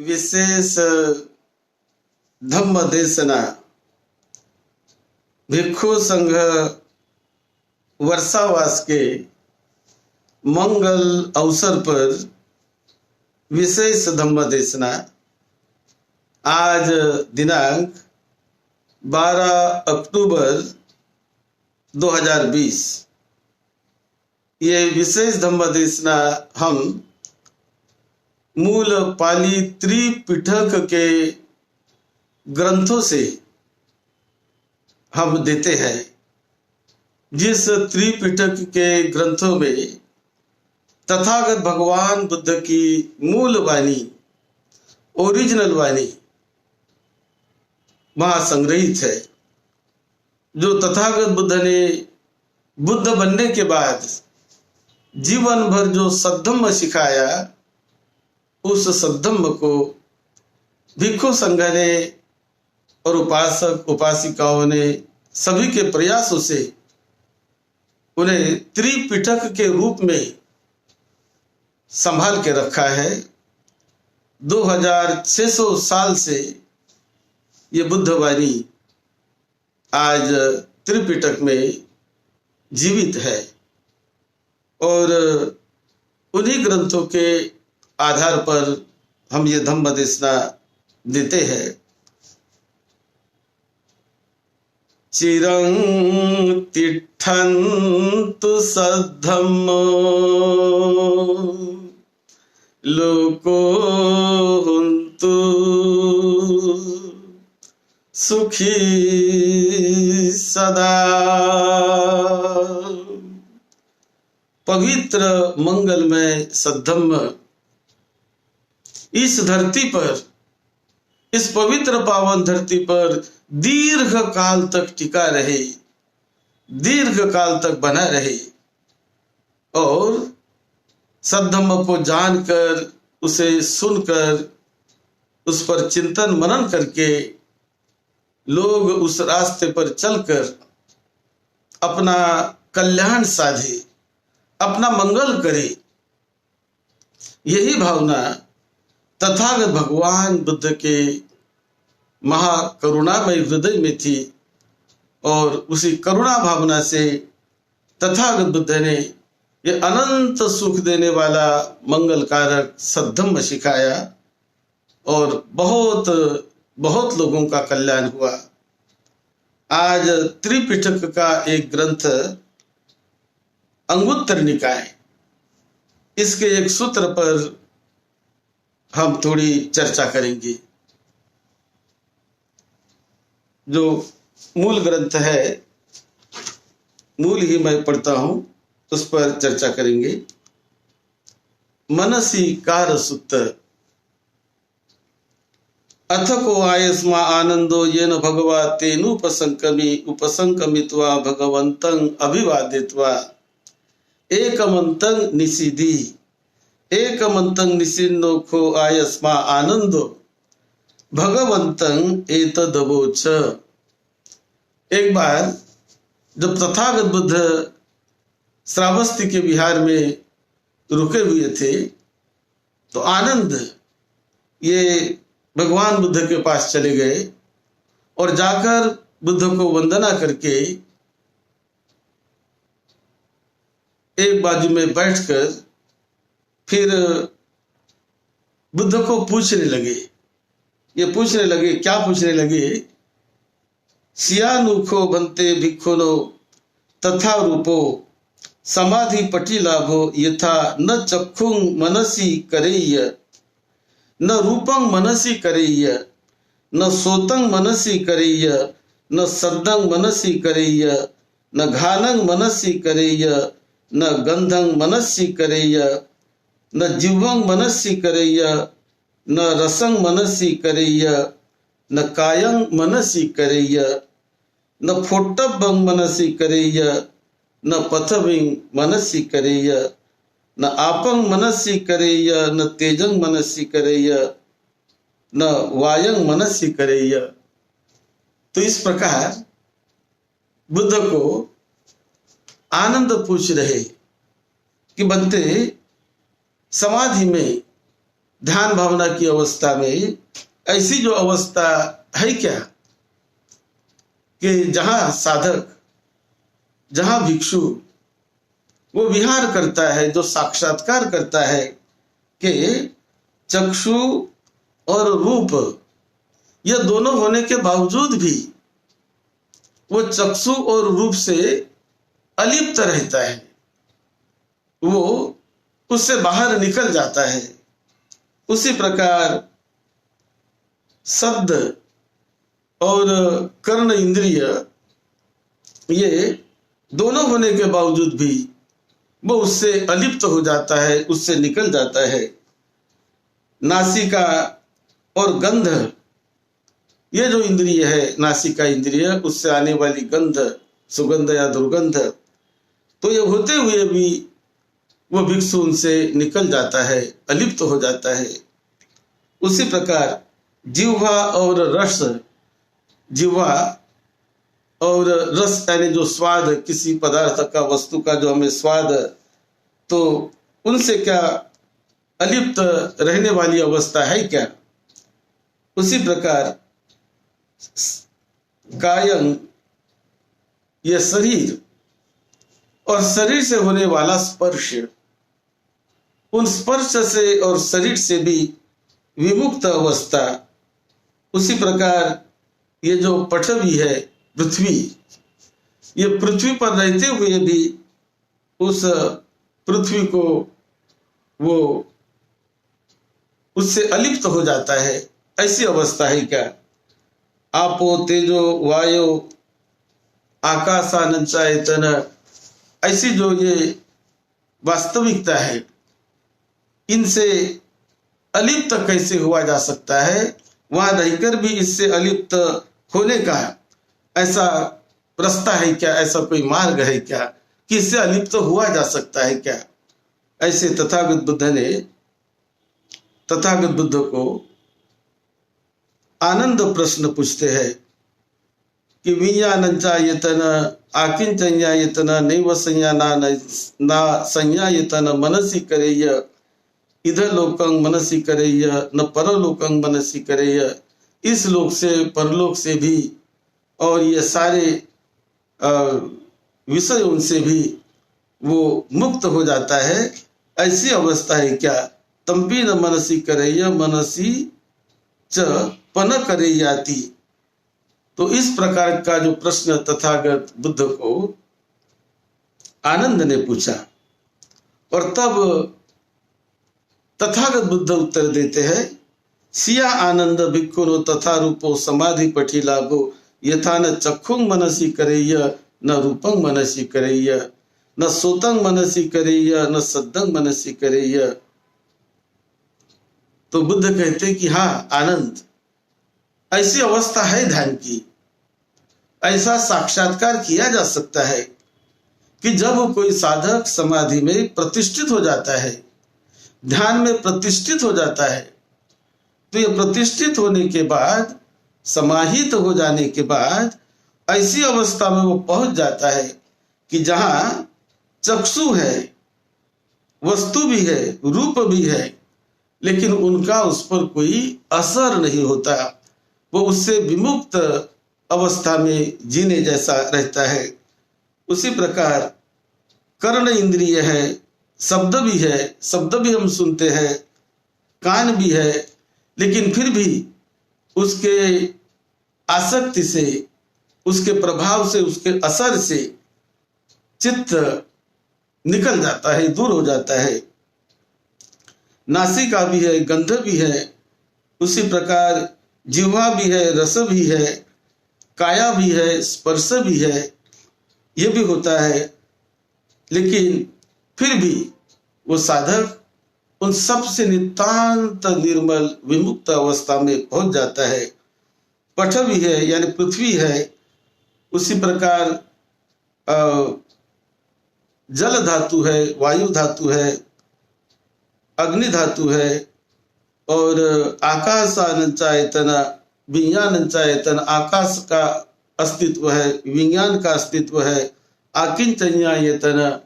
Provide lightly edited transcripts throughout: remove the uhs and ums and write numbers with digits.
विशेष धम्म देशना भिक्षु संघ वर्षावास के मंगल अवसर पर विशेष धम्म देशना आज दिनांक 12 अक्टूबर 2020। ये विशेष धम्म देशना हम मूल पाली त्रिपिटक के ग्रंथों से हम देते हैं। जिस त्रिपिटक के ग्रंथों में तथागत भगवान बुद्ध की मूल वाणी, ओरिजिनल वाणी वहां संग्रहित है, जो तथागत बुद्ध ने बुद्ध बनने के बाद जीवन भर जो सद्धम्म सिखाया, उस सद्धम्म को भिक्षु संघ ने और उपासक उपासिकाओं ने सभी के प्रयासों से उन्हें त्रिपिटक के रूप में संभाल के रखा है। 2600 साल से ये बुद्ध वाणी आज त्रिपिटक में जीवित है और उन्हीं ग्रंथों के आधार पर हम ये धम्म देशना देते हैं। चिरं तिष्ठन्तु सद्धम्मो लोको हुन्तु सुखी सदा। पवित्र मंगलमय सद्धम्म इस धरती पर, इस पवित्र पावन धरती पर दीर्घ काल तक टिका रहे, दीर्घ काल तक बना रहे और सद्धम्म को जानकर, उसे सुनकर, उस पर चिंतन मनन करके लोग उस रास्ते पर चलकर अपना कल्याण साधे, अपना मंगल करे। यही भावना तथागत भगवान बुद्ध के महाकरुणामय हृदय में थी और उसी करुणा भावना से तथागत बुद्ध ने ये अनंत सुख देने वाला मंगल कारक सद्धम्म सिखाया और बहुत बहुत लोगों का कल्याण हुआ। आज त्रिपिटक का एक ग्रंथ अंगुत्तर निकाय, इसके एक सूत्र पर हम थोड़ी चर्चा करेंगे। जो मूल ग्रंथ है, मूल ही मैं पढ़ता हूं, उस पर चर्चा करेंगे। मनसी कार सूत्र। अथ को आयस्मा आनंदो येन भगवा तेनुपसंकमी उपसंकमित्वा भगवंतं अभिवादित्वा एकमंतं निषिधि एकमंतं निषिन्नो खो आयस्मा आनंदो भगवंतं एतदवोच। एक बार जब तथागत बुद्ध श्रावस्ती के विहार में रुके हुए थे तो आनंद ये भगवान बुद्ध के पास चले गए और जाकर बुद्ध को वंदना करके एक बाजू में बैठकर फिर बुद्ध को पूछने लगे। ये पूछने लगे, क्या पूछने लगे? सियानुखो बनते भिक्षुनो तथा रूपो समाधि पटी लाभो यथा न चक्षुं मनसी करेय न रूपं मनसी करेय न सोतं मनसी करेय न सद्दं मनसी करेय न घानं मनसी करेय न गंधं मनसी करेय न जिह्वं मनसी करेय न रसं मनसी करेय न कायं मनसी करेय न फोट्टभं मनसी करेय न पथविं मनसी करेय न आपं मनसी करेय न तेजं मनसी करेय न वायं मनसी करेय। तो इस प्रकार बुद्ध को आनंद पूछ रहे कि बनते समाधि में ध्यान भावना की अवस्था में ऐसी जो अवस्था है क्या कि जहां साधक, जहां भिक्षु वो विहार करता है, जो साक्षात्कार करता है कि चक्षु और रूप ये दोनों होने के बावजूद भी वो चक्षु और रूप से अलिप्त रहता है, वो उससे बाहर निकल जाता है। उसी प्रकार शब्द और कर्ण इंद्रिय ये दोनों होने के बावजूद भी वो उससे अलिप्त हो जाता है, उससे निकल जाता है। नासिका और गंध ये जो इंद्रिय है, नासिका इंद्रिय, उससे आने वाली गंध, सुगंध या दुर्गंध, तो ये होते हुए भी वो भिक्षु उनसे निकल जाता है, अलिप्त हो जाता है। उसी प्रकार जिह्वा और रस, जिह्वा और रस यानी जो स्वाद, किसी पदार्थ का, वस्तु का जो हमें स्वाद, तो उनसे क्या अलिप्त रहने वाली अवस्था है क्या? उसी प्रकार कायं यह शरीर और शरीर से होने वाला स्पर्श, उन स्पर्श से और शरीर से भी विमुक्त अवस्था। उसी प्रकार ये जो पृथ्वी है, पृथ्वी, ये पृथ्वी पर रहते हुए भी उस पृथ्वी को वो उससे अलिप्त हो जाता है, ऐसी अवस्था है क्या? आपो तेजो वायु आकाशानंद चेतन, ऐसी जो ये वास्तविकता है, इनसे अलिप्त कैसे हुआ जा सकता है? वहां रहकर भी इससे अलिप्त होने का ऐसा रास्ता है क्या? ऐसा कोई मार्ग है क्या कि इससे अलिप्त हुआ जा सकता है क्या? ऐसे तथागत बुद्ध को आनंद प्रश्न पूछते हैं कि विज्ञानंचायतन आकिंचन्यायतन नैव संज्ञाना ना संज्ञायतन मनसि करेय इधर लोकं मनसि करेय न परलोकं मनसि करेय। इस लोक से, परलोक से भी और ये सारे विषय उनसे भी वो मुक्त हो जाता है, ऐसी अवस्था है क्या? तंपी न मनसी करेय मनसी च पन करे जाती। तो इस प्रकार का जो प्रश्न तथागत बुद्ध को आनंद ने पूछा, और तब तथागत बुद्ध उत्तर देते हैं, सिया आनंद भिक्खुनो तथा रूपो समाधि पठी लाभो यथा न चक्षुंग मनसी करेय न रूपंग मनसी करेय न सोतंग मनसी करेय न सद्दंग मनसी करेय। तो बुद्ध कहते कि हाँ, आनंद, ऐसी अवस्था है ध्यान की, ऐसा साक्षात्कार किया जा सकता है कि जब कोई साधक समाधि में प्रतिष्ठित हो जाता है, ध्यान में प्रतिष्ठित हो जाता है, तो ये प्रतिष्ठित होने के बाद, समाहित हो जाने के बाद ऐसी अवस्था में वो पहुंच जाता है कि जहां चक्षु है, वस्तु भी है, रूप भी है, लेकिन उनका उस पर कोई असर नहीं होता, वो उससे विमुक्त अवस्था में जीने जैसा रहता है। उसी प्रकार कर्ण इंद्रिय है, शब्द भी है, शब्द भी हम सुनते हैं, कान भी है, लेकिन फिर भी उसके आसक्ति से, उसके प्रभाव से, उसके असर से चित्त निकल जाता है, दूर हो जाता है। नासिका भी है, गंध भी है, उसी प्रकार जिह्वा भी है, रस भी है, काया भी है, स्पर्श भी है, ये भी होता है, लेकिन फिर भी वो साधक उन सब से नितांत निर्मल विमुक्त अवस्था में पहुंच जाता है। पृथ्वी है यानी पृथ्वी है, उसी प्रकार जल धातु है, वायु धातु है, अग्नि धातु है, और आकाशानंचायतन विज्ञानंचायतन, आकाश का अस्तित्व है, विज्ञान का अस्तित्व है, आकिंचन्यायतन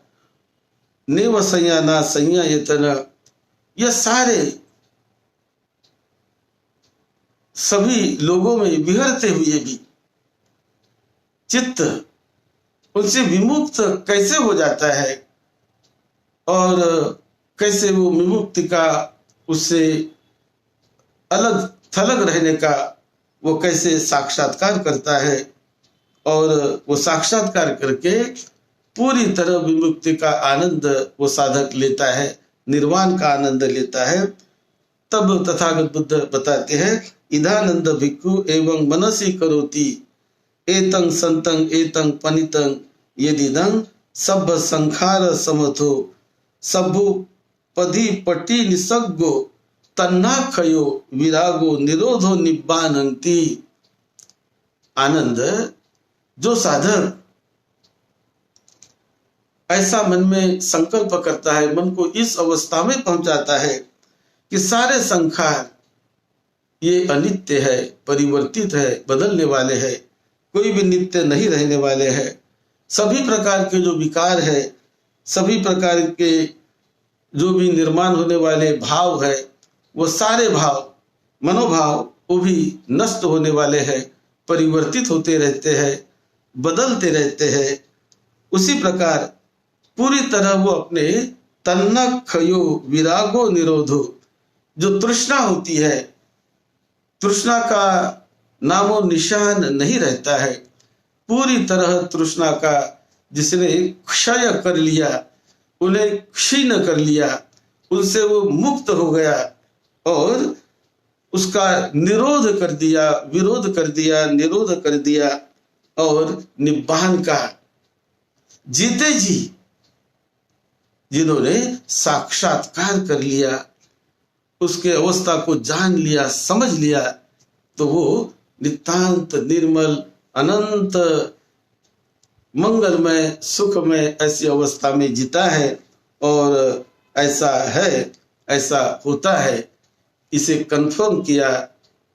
नेव संज्ञाना संज्ञायतन, ये सारे सभी लोगों में विहरते हुए भी चित्त उनसे विमुक्त कैसे हो जाता है और कैसे वो विमुक्ति का, उससे अलग थलग रहने का वो कैसे साक्षात्कार करता है और वो साक्षात्कार करके पूरी तरह विमुक्ति का आनंद वो साधक लेता है, निर्वाण का आनंद लेता है। तब तथागत बुद्ध बताते हैं, इदानंद भिक्खु एवं मनसी करोति एतं संतं एतं पनितं यदिदं सब्ब संखार समथो सब्बु पदी पटी निसग्गो तन्नाखयो विरागो निरोधो निब्बानंति। आनंद जो साधक ऐसा मन में संकल्प करता है, मन को इस अवस्था में पहुंचाता है कि सारे संखार ये अनित्य है, परिवर्तित है, बदलने वाले हैं, कोई भी नित्य नहीं रहने वाले हैं। सभी प्रकार के जो विकार है, सभी प्रकार के जो भी निर्माण होने वाले भाव है, वो सारे भाव, मनोभाव वो भी नष्ट होने वाले हैं, परिवर्तित होते रहते हैं, बदलते रहते हैं। उसी प्रकार पूरी तरह वो अपने तन्नखयो विरागो निरोधो, जो तृष्णा होती है, तृष्णा का नामो निशान नहीं रहता है। पूरी तरह तृष्णा का जिसने क्षय कर लिया, उन्हें क्षीण कर लिया, उनसे वो मुक्त हो गया और उसका निरोध कर दिया, विरोध कर दिया, निरोध कर दिया और निब्बान का जीते जी जिन्होंने साक्षात्कार कर लिया, उसके अवस्था को जान लिया, समझ लिया, तो वो नितांत निर्मल अनंत मंगलमय सुखमय ऐसी अवस्था में जीता है। और ऐसा है, ऐसा होता है, इसे कंफर्म किया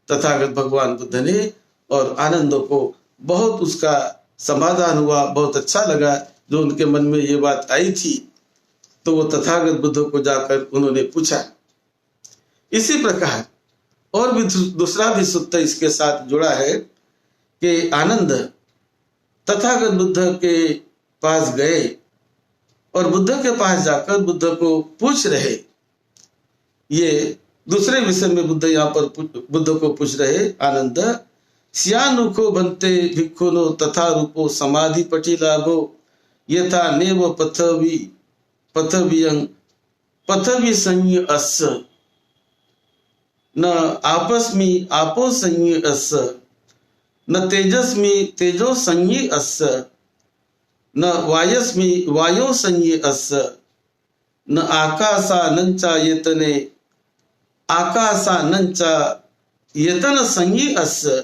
तथागत भगवान बुद्ध ने। और आनंद को बहुत उसका समाधान हुआ, बहुत अच्छा लगा जो उनके मन में ये बात आई थी। तो वो तथागत बुद्ध को जाकर उन्होंने पूछा। इसी प्रकार और भी दूसरा भी सूत्र इसके साथ जुड़ा है कि आनंद तथागत बुद्ध के पास गए और बुद्ध के पास जाकर बुद्ध को पूछ रहे, ये दूसरे विषय में बुद्ध यहाँ पर बुद्ध को पूछ रहे, आनंद स्यानुखो बनते भिक्षुनो तथा रूपो समाधि पटी लाभो यथा नेव पथवी संय अस्य न आपस्मि आपो संय अस्य न तेजस्मि तेजो संय अस्य न वायस्मि वायो संय अस्य न आकाशानंचा यतने आकाशानंचा यतन संय अस्य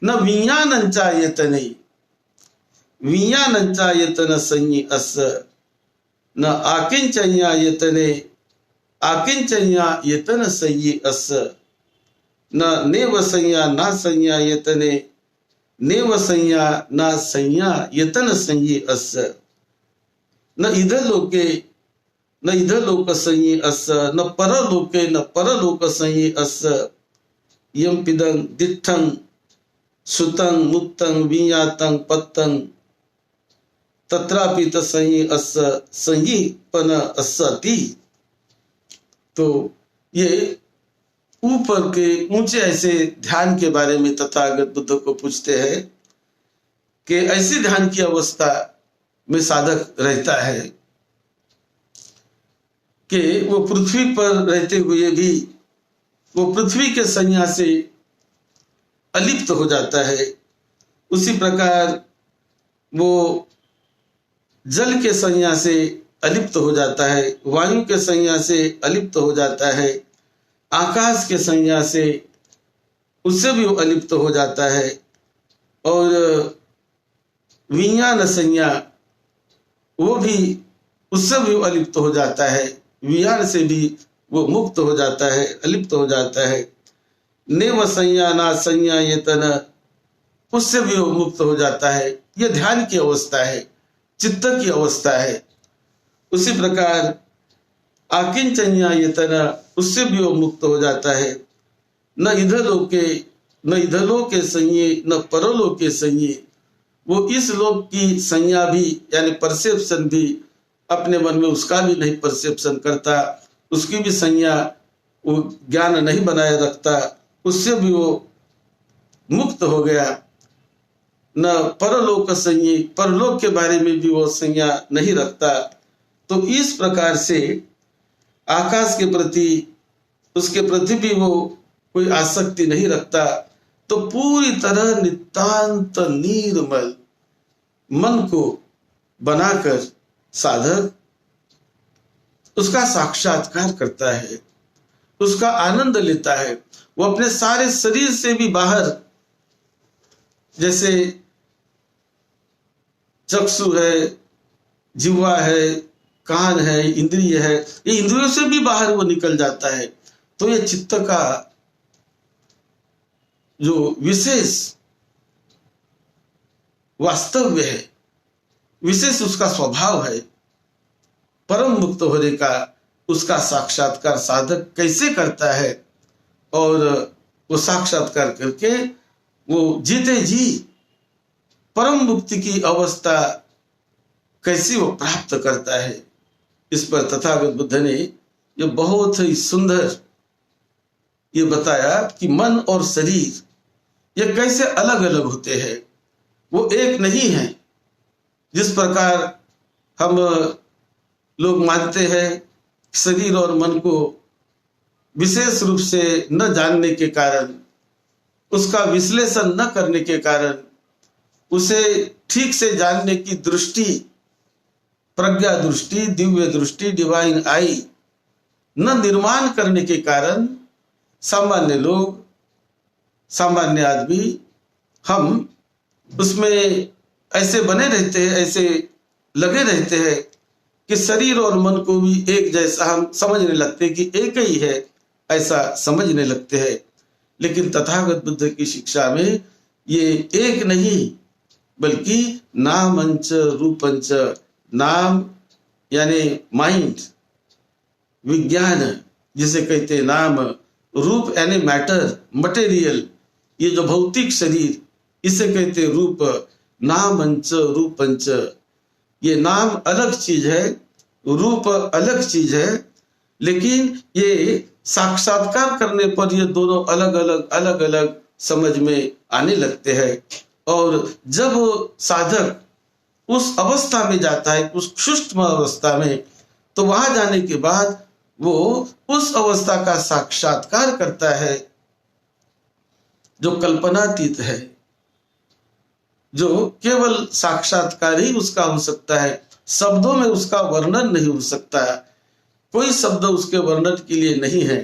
न विज्ञानंचा यतने विज्ञानंचा यतन संय अस्य न आकिंचन्या यतने आकिंचन्या यतन संय अस्य न नेव संज्ञा न संज्ञा यतने नेव संज्ञा न संज्ञा यतन संज्ञे अस्य न इधलोके न इधलोक संज्ञे अस्य न परलोके न परलोक संज्ञे अस्य यम पिदं दिठं सुतं मुक्तं विज्ञातं पत्तं तत्रापि तसंज्ञे अस्य संज्ञेपन अस्ति। तो ये ऊपर के ऊंचे ऐसे ध्यान के बारे में तथागत बुद्ध को पूछते हैं कि ऐसी ध्यान की अवस्था में साधक रहता है कि वो पृथ्वी पर रहते हुए भी वो पृथ्वी के संज्ञा से अलिप्त हो जाता है। उसी प्रकार वो जल के संज्ञा से अलिप्त हो जाता है, वायु के संज्ञा से अलिप्त हो जाता है, आकाश के संज्ञा से उससे भी वो अलिप्त हो जाता है और विज्ञान संज्ञा वो भी उससे भी अलिप्त हो जाता है, विज्ञान से भी वो मुक्त हो जाता है, अलिप्त हो जाता है। नेव संज्ञा ना संज्ञा यतन उससे भी वो मुक्त हो जाता है। ये ध्यान की अवस्था है, चित्त की अवस्था है। उसी प्रकार आकिंचन्या यतन उससे भी वो मुक्त हो जाता है। न इधलोके संये न परलोके संये। वो इस लोक की संज्ञा भी यानी परसेप्शन भी अपने मन में उसका भी नहीं परसेप्शन करता, उसकी भी संज्ञा वो ज्ञान नहीं बनाए रखता, उससे भी वो मुक्त हो गया। न परलोक संज्ञे, परलोक के बारे में भी वो संज्ञा नहीं रखता। तो इस प्रकार से आकाश के प्रति, उसके प्रति भी वो कोई आसक्ति नहीं रखता। तो पूरी तरह नितांत निर्मल मन को बनाकर साधक उसका साक्षात्कार करता है, उसका आनंद लेता है। वो अपने सारे शरीर से भी बाहर, जैसे चक्षु है, जिह्वा है, कान है, इंद्रिय है, ये इंद्रियों से भी बाहर वो निकल जाता है। तो ये चित्त का जो विशेष वास्तव्य है, विशेष उसका स्वभाव है, परम मुक्त होने का उसका साक्षात्कार साधक कैसे करता है, और वो साक्षात्कार करके वो जीते जी परम मुक्ति की अवस्था कैसे वो प्राप्त करता है। इस पर तथागत बुद्ध ने ये बहुत ही सुंदर ये बताया कि मन और शरीर ये कैसे अलग अलग होते हैं, वो एक नहीं है। जिस प्रकार हम लोग मानते हैं शरीर और मन को विशेष रूप से न जानने के कारण, उसका विश्लेषण न करने के कारण, उसे ठीक से जानने की दृष्टि, प्रज्ञा दृष्टि, दिव्य दृष्टि, डिवाइन आई न निर्माण करने के कारण सामान्य लोग, सामान्य आदमी हम उसमें ऐसे बने रहते हैं, ऐसे लगे रहते हैं कि शरीर और मन को भी एक जैसा हम समझने लगते हैं कि एक ही है, ऐसा समझने लगते हैं। लेकिन तथागत बुद्ध की शिक्षा में ये एक नहीं, बल्कि नामंच रूपंच, नाम यानी माइंड, विज्ञान जिसे कहते हैं नाम, रूप यानी मैटर, मटेरियल, ये जो भौतिक शरीर, इसे कहते रूप। नामंच रूपंच, ये नाम अलग चीज है, रूप अलग चीज है, लेकिन ये साक्षात्कार करने पर ये दोनों अलग अलग समझ में आने लगते हैं। और जब साधक उस अवस्था में जाता है, उस सूक्ष्म अवस्था में, तो वहां जाने के बाद वो उस अवस्था का साक्षात्कार करता है जो कल्पनातीत है, जो केवल साक्षात्कार ही उसका हो सकता है, शब्दों में उसका वर्णन नहीं हो सकता, कोई शब्द उसके वर्णन के लिए नहीं है।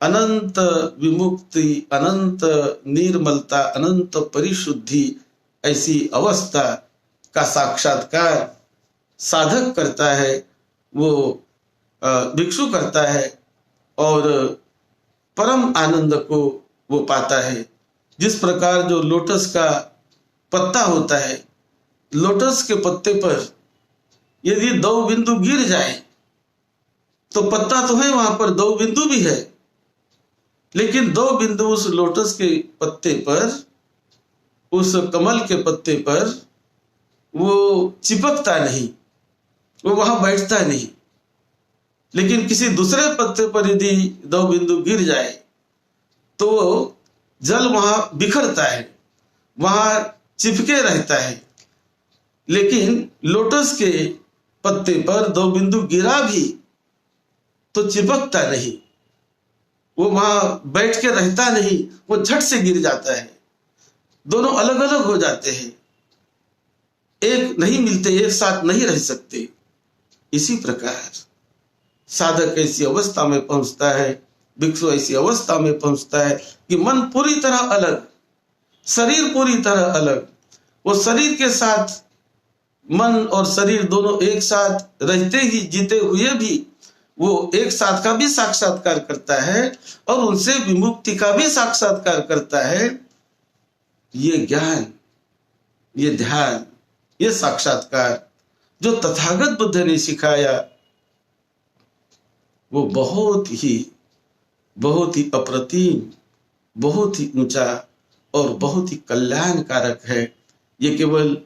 अनंत विमुक्ति, अनंत निर्मलता, अनंत परिशुद्धि, ऐसी अवस्था का साक्षात्कार साधक करता है, वो भिक्षु करता है, और परम आनंद को वो पाता है। जिस प्रकार जो लोटस का पत्ता होता है, लोटस के पत्ते पर यदि 2 बिंदु गिर जाए तो पत्ता तो है, वहां पर 2 बिंदु भी है, लेकिन 2 बिंदु उस लोटस के पत्ते पर, उस कमल के पत्ते पर वो चिपकता नहीं, वो वहां बैठता नहीं। लेकिन किसी दूसरे पत्ते पर यदि 2 बिंदु गिर जाए तो जल वहां बिखरता है, वहां चिपके रहता है। लेकिन लोटस के पत्ते पर 2 बिंदु गिरा भी तो चिपकता नहीं, वो वहां बैठ के रहता नहीं, वो झट से गिर जाता है। दोनों अलग अलग हो जाते हैं, एक नहीं मिलते, एक साथ नहीं रह सकते। इसी प्रकार साधक ऐसी अवस्था में पहुंचता है, भिक्षु ऐसी अवस्था में पहुंचता है कि मन पूरी तरह अलग, शरीर पूरी तरह अलग। वो शरीर के साथ मन और शरीर दोनों एक साथ रहते ही, जीते हुए भी वो एक साथ का भी साक्षात्कार करता है और उनसे विमुक्ति का भी साक्षात्कार करता है। ये ज्ञान, ये ध्यान, ये साक्षात्कार जो तथागत बुद्ध ने सिखाया, वो बहुत ही अप्रतिम, बहुत ही ऊंचा और बहुत ही कल्याणकारक है। ये केवल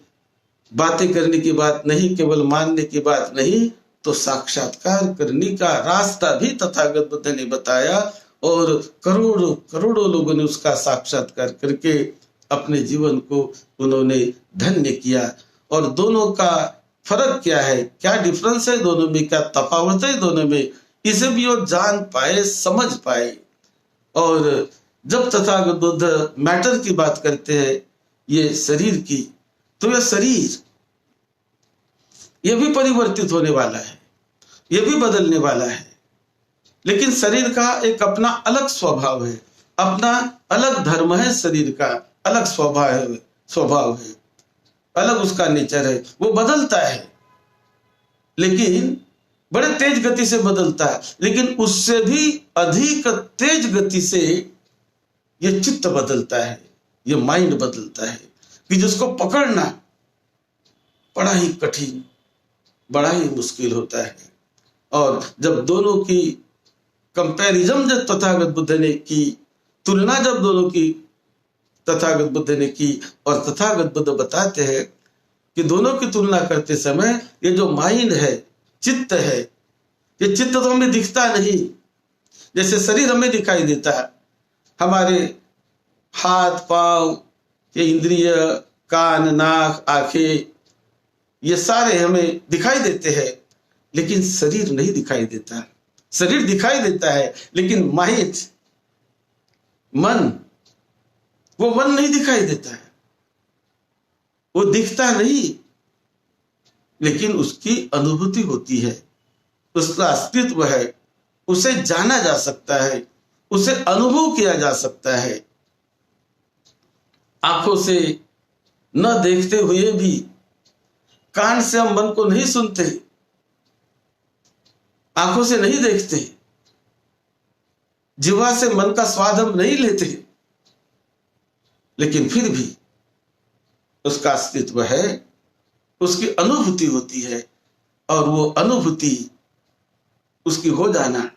बातें करने की बात नहीं, केवल मानने की बात नहीं, तो साक्षात्कार करने का रास्ता भी तथागत बुद्ध ने बताया और करोड़ों करोड़ों लोगों ने उसका साक्षात्कार करके अपने जीवन को उन्होंने धन्य किया। और दोनों का फर्क क्या है, क्या डिफरेंस है दोनों में, क्या तफावत है दोनों में, इसे भी वो जान पाए, समझ पाए। और जब तथागत बुद्ध मैटर की बात करते हैं, ये शरीर की, तो यह शरीर यह भी परिवर्तित होने वाला है, यह भी बदलने वाला है, लेकिन शरीर का एक अपना अलग स्वभाव है, अपना अलग धर्म है, शरीर का अलग स्वभाव है, अलग उसका नेचर है, वो बदलता है, लेकिन बड़े तेज गति से बदलता है। लेकिन उससे भी अधिक तेज गति से ये चित्त बदलता है, ये माइंड बदलता है, कि जिसको पकड़ना बड़ा ही कठिन, बड़ा ही मुश्किल होता है। और जब दोनों की कंपैरिजन जब तथागत बुद्ध ने की, तुलना जब दोनों की तथागत बुद्ध ने की, और तथागत बुद्ध बताते हैं कि दोनों की तुलना करते समय ये जो माइंड है, चित्त है, ये चित्त तो हमें दिखता नहीं, जैसे शरीर हमें दिखाई देता है, हमारे हाथ पांव, ये इंद्रिय, कान, नाक, आंखें, ये सारे हमें दिखाई देते हैं, लेकिन शरीर नहीं दिखाई देता। शरीर दिखाई देता है, लेकिन माइंड, मन, वो मन नहीं दिखाई देता है, वो दिखता नहीं, लेकिन उसकी अनुभूति होती है, उसका अस्तित्व है, उसे जाना जा सकता है, उसे अनुभव किया जा सकता है। आंखों से न देखते हुए भी, कान से हम मन को नहीं सुनते, आंखों से नहीं देखते, जिह्वा से मन का स्वाद हम नहीं लेते, लेकिन फिर भी उसका अस्तित्व है, उसकी अनुभूति होती है, और वो अनुभूति उसकी हो जाना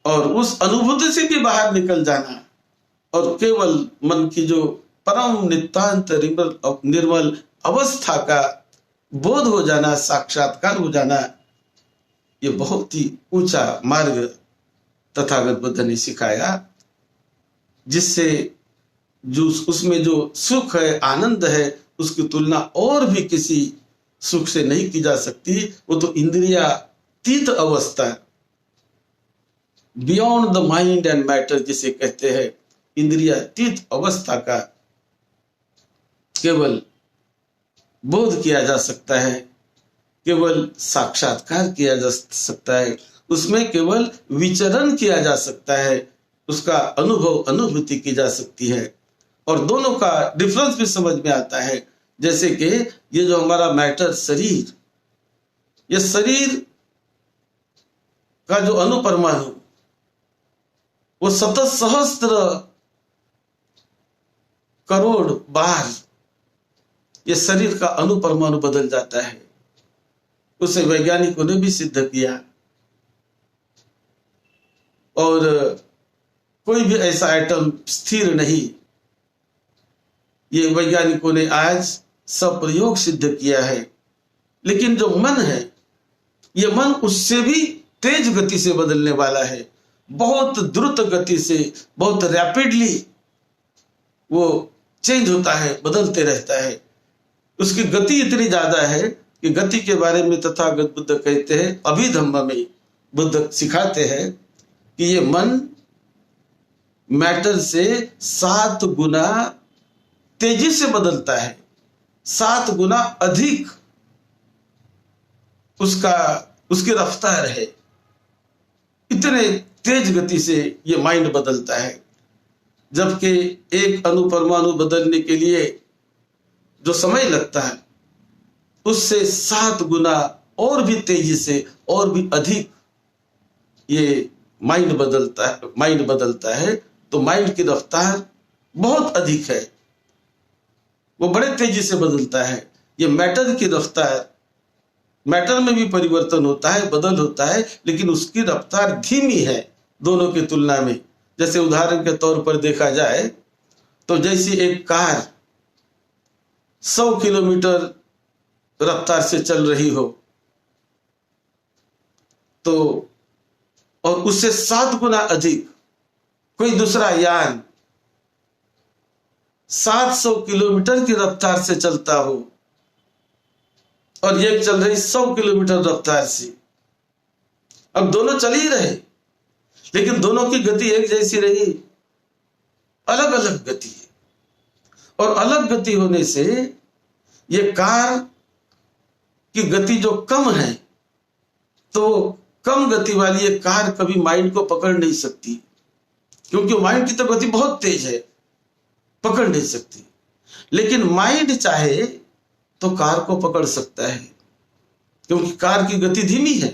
और उस अनुभूति से भी बाहर निकल जाना, और केवल मन की जो परम नितांत निर्मल अवस्था का बोध हो जाना, साक्षात्कार हो जाना, ये बहुत ही ऊंचा मार्ग तथागत बुद्ध ने सिखाया, जिससे जो उसमें जो सुख है, आनंद है, उसकी तुलना और भी किसी सुख से नहीं की जा सकती। वो तो इंद्रियातीत अवस्था, beyond the mind and matter जिसे कहते हैं, इंद्रियातीत अवस्था का केवल बोध किया जा सकता है, केवल साक्षात्कार किया जा सकता है, उसमें केवल विचरण किया जा सकता है, उसका अनुभव, अनुभूति की जा सकती है। और दोनों का डिफरेंस भी समझ में आता है। जैसे कि ये जो हमारा मैटर शरीर, ये शरीर का जो अणुपरमाणु, वो 7 सहस्त्र करोड़ बार ये शरीर का अणुपरमाणु बदल जाता है। उसे वैज्ञानिकों ने भी सिद्ध किया, और कोई भी ऐसा एटम स्थिर नहीं, ये वैज्ञानिकों ने आज सब प्रयोग सिद्ध किया है। लेकिन जो मन है, ये मन उससे भी तेज गति से बदलने वाला है, बहुत द्रुत गति से, बहुत रैपिडली वो चेंज होता है, बदलते रहता है। उसकी गति इतनी ज्यादा है कि गति के बारे में तथागत बुद्ध कहते हैं, अभिधम्म में बुद्ध सिखाते हैं कि ये मन मैटर से 7 गुना तेजी से बदलता है, 7 गुना अधिक उसकी रफ्तार है, इतने तेज गति से ये माइंड बदलता है। जबकि एक अणुपरमाणु बदलने के लिए जो समय लगता है, उससे 7 गुना और भी तेजी से, और भी अधिक ये माइंड बदलता है। तो माइंड की रफ्तार बहुत अधिक है, वो बड़े तेजी से बदलता है। ये मैटर की रफ्तार, मैटर में भी परिवर्तन होता है, बदल होता है, लेकिन उसकी रफ्तार धीमी है दोनों की तुलना में। जैसे उदाहरण के तौर पर देखा जाए तो जैसी एक कार 100 किलोमीटर रफ्तार से चल रही हो तो और उससे 7 गुना अधिक कोई दूसरा यान 700 किलोमीटर की रफ्तार से चलता हो और ये चल रही 100 किलोमीटर रफ्तार से, अब दोनों चल ही रहे लेकिन दोनों की गति एक जैसी रही, अलग अलग गति है। और अलग गति होने से ये कार की गति जो कम है तो कम गति वाली ये कार कभी माइंड को पकड़ नहीं सकती, क्योंकि माइंड की तो गति बहुत तेज है, पकड़ नहीं सकती। लेकिन माइंड चाहे तो कार को पकड़ सकता है, क्योंकि कार की गति धीमी है,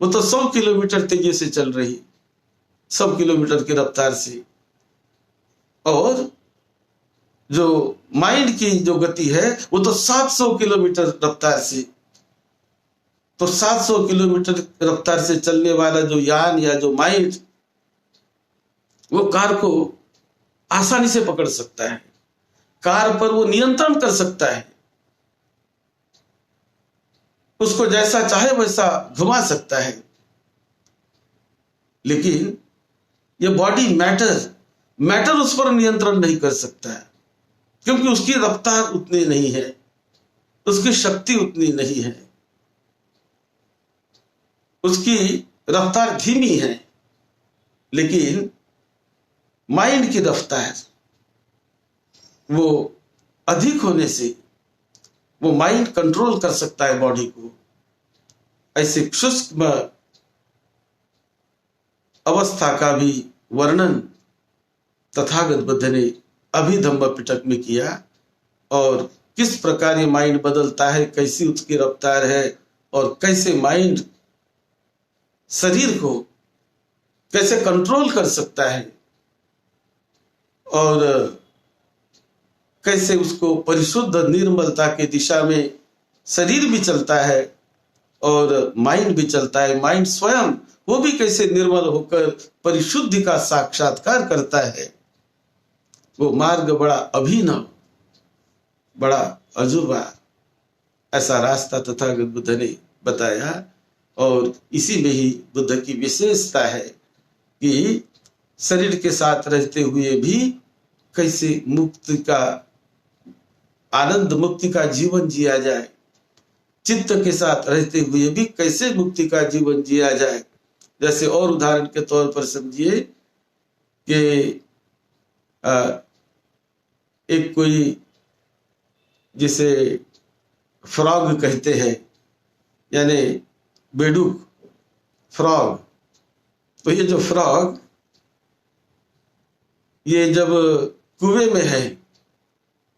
वो तो 100 किलोमीटर तेजी से चल रही, 100 किलोमीटर की रफ्तार से। और जो माइंड की जो गति है वो तो 700 किलोमीटर रफ्तार से। तो 700 किलोमीटर रफ्तार से चलने वाला जो यान या जो माइंड, वो कार को आसानी से पकड़ सकता है, कार पर वो नियंत्रण कर सकता है, उसको जैसा चाहे वैसा घुमा सकता है। लेकिन ये बॉडी मैटर उस पर नियंत्रण नहीं कर सकता है, क्योंकि उसकी रफ्तार उतनी नहीं है, उसकी शक्ति उतनी नहीं है, उसकी रफ्तार धीमी है। लेकिन माइंड की रफ्तार वो अधिक होने से वो माइंड कंट्रोल कर सकता है बॉडी को। ऐसे सूक्ष्म अवस्था का भी वर्णन तथागत बुद्ध ने अभिधम्म पिटक में किया, और किस प्रकार ये माइंड बदलता है, कैसी उसकी रफ्तार है, और कैसे माइंड शरीर को कैसे कंट्रोल कर सकता है, और कैसे उसको परिशुद्ध निर्मलता की दिशा में शरीर भी चलता है और माइंड भी चलता है। माइंड स्वयं वो भी कैसे निर्मल होकर परिशुद्धि का साक्षात्कार करता है। वो मार्ग बड़ा अभिनव, बड़ा अजूबा, ऐसा रास्ता तथागत बुद्ध ने बताया। और इसी में ही बुद्ध की विशेषता है कि शरीर के साथ रहते हुए भी कैसे मुक्ति का आनंद, मुक्ति का जीवन जिया जाए, चित्त के साथ रहते हुए भी कैसे मुक्ति का जीवन जिया जाए। जैसे और उदाहरण के तौर पर समझिए कि एक कोई जिसे फ्रॉग कहते हैं, यानी बेडूक, फ्रॉग। तो ये जो फ्रॉग ये जब कुएं में है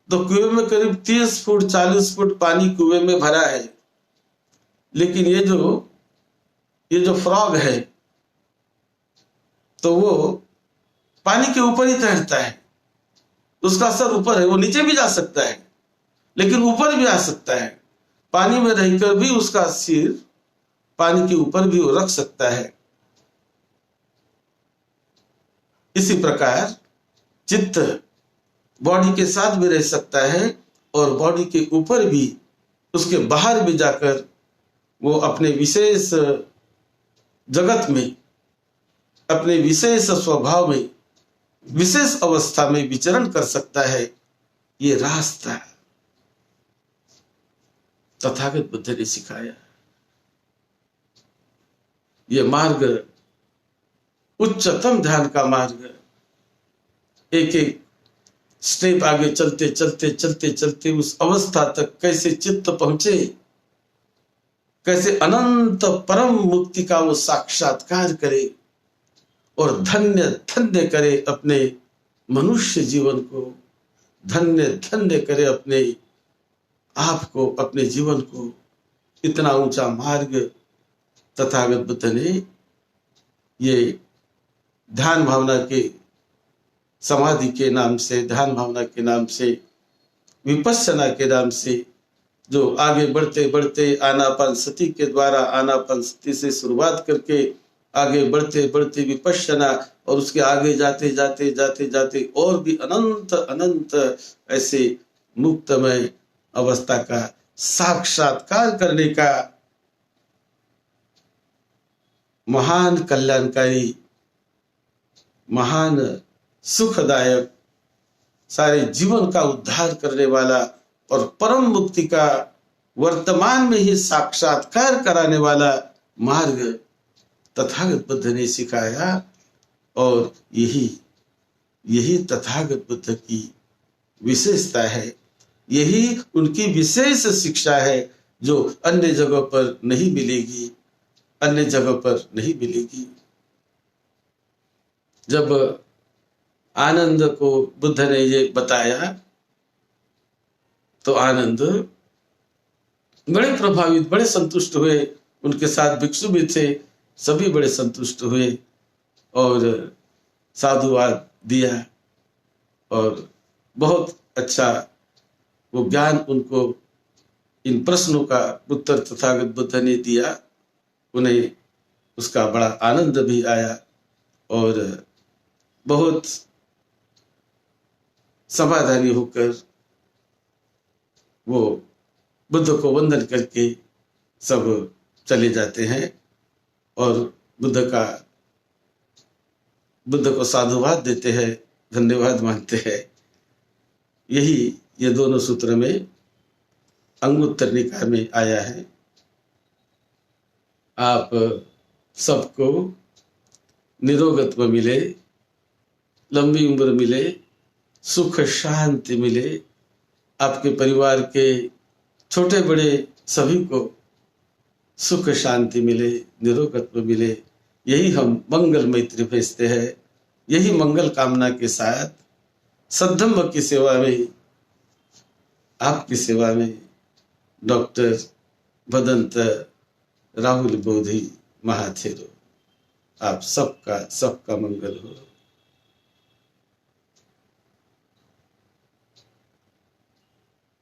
तो कुएं में करीब 30 फुट 40 फुट पानी कुएं में भरा है, लेकिन ये जो फ्रॉग है तो वो पानी के ऊपर ही तैरता है, उसका सर ऊपर है, वो नीचे भी जा सकता है लेकिन ऊपर भी आ सकता है, पानी में रहकर भी उसका सिर पानी के ऊपर भी वो रख सकता है। इसी प्रकार चित्त बॉडी के साथ भी रह सकता है और बॉडी के ऊपर भी, उसके बाहर भी जाकर वो अपने विशेष जगत में, अपने विशेष स्वभाव में, विशेष अवस्था में विचरण कर सकता है। ये रास्ता तथागत बुद्ध ने सिखाया। ये मार्ग उच्चतम ध्यान का मार्ग, एक एक स्टेप आगे चलते चलते चलते चलते उस अवस्था तक कैसे चित्त पहुंचे, कैसे अनंत परम मुक्ति का वो साक्षात्कार करे और धन्य धन्य करे अपने मनुष्य जीवन को, धन्य धन्य करे अपने आप को, अपने जीवन को। इतना ऊंचा मार्ग तथागत बुद्ध ने ये ध्यान भावना के, समाधि के नाम से, ध्यान भावना के नाम से, विपश्यना के नाम से, जो आगे बढ़ते बढ़ते आनापान सती के द्वारा, आनापान सती से शुरुआत करके आगे बढ़ते बढ़ते विपश्यना, और उसके आगे जाते जाते जाते जाते और भी अनंत अनंत ऐसे मुक्तमय अवस्था का साक्षात्कार करने का महान कल्याणकारी, महान सुखदायक, सारे जीवन का उद्धार करने वाला और परम मुक्ति का वर्तमान में ही साक्षात्कार कराने वाला मार्ग तथागत बुद्ध ने सिखाया। और यही तथागत बुद्ध की विशेषता है, यही उनकी विशेष शिक्षा है जो अन्य जगह पर नहीं मिलेगी, अन्य जगह पर नहीं मिलेगी। जब आनंद को बुद्ध ने ये बताया तो आनंद बड़े प्रभावित, बड़े संतुष्ट हुए। उनके साथ भिक्षु भी थे, सभी बड़े संतुष्ट हुए और साधुवाद दिया और बहुत अच्छा वो ज्ञान उनको, इन प्रश्नों का उत्तर तथागत बुद्ध ने दिया। उन्हें उसका बड़ा आनंद भी आया और बहुत समाधानी होकर वो बुद्ध को वंदन करके सब चले जाते हैं और बुद्ध को साधुवाद देते हैं, धन्यवाद मानते हैं। यही ये दोनों सूत्र में अंगुत्तर निकाय में आया है। आप सबको निरोगत्व मिले, लंबी उम्र मिले, सुख शांति मिले, आपके परिवार के छोटे बड़े सभी को सुख शांति मिले, निरोगत्व मिले, यही हम मंगल मैत्री भेजते हैं। यही मंगल कामना के साथ सद्धम्म की सेवा में, आपकी सेवा में डॉक्टर भदंत राहुल बोधी महाथेरो, आप सबका मंगल हो।